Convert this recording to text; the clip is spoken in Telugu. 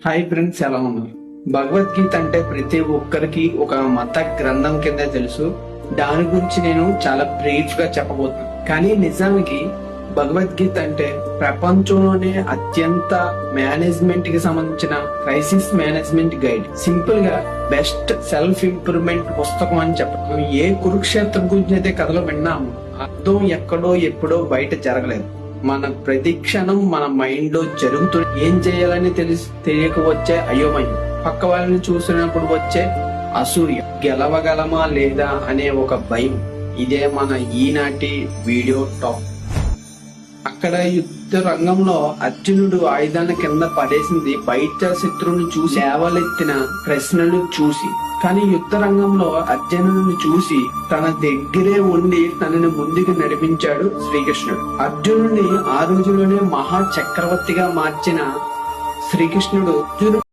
హాయ్ ఫ్రెండ్స్, ఎలా ఉన్నారు? భగవద్గీత అంటే ప్రతి ఒక్కరికి ఒక మత గ్రంథం కింద తెలుసు. దాని గురించి నేను చాలా బ్రీఫ్ గా చెప్పబోతున్నాను. కానీ నిజానికి భగవద్గీత అంటే ప్రపంచంలోనే అత్యంత మేనేజ్మెంట్ కి సంబంధించిన క్రైసిస్ మేనేజ్మెంట్ గైడ్. సింపుల్ గా బెస్ట్ సెల్ఫ్ ఇంప్రూవ్మెంట్ పుస్తకం అని చెప్పడం. ఏ కురుక్షేత్రం గురించి అయితే కథలో విన్నాము, అర్థం ఎక్కడో ఎప్పుడో బయట జరగలేదు. మన ప్రతి క్షణం మన మైండ్ లో జరుగుతుంది. ఏం చేయాలని తెలియక వచ్చే అయోమయం, పక్క వాళ్ళని చూసినప్పుడు వచ్చే అసూయ, గెలవగలమా లేదా అనే ఒక భయం. ఇదే మన ఈనాటి వీడియో టాప్. అక్కడ యుద్ధ రంగంలో అర్జునుడు ఆయుధాల కింద పడేసింది బయట శత్రువుని చూసి, లేవలెత్తిన ప్రశ్నలు చూసి. కానీ యుద్ధ రంగంలో అర్జునుడిని చూసి తన దగ్గరే ఉండి తనని ముందుకు నడిపించాడు శ్రీకృష్ణుడు. అర్జునుడిని ఆ రోజులోనే మహా చక్రవర్తిగా మార్చిన శ్రీకృష్ణుడు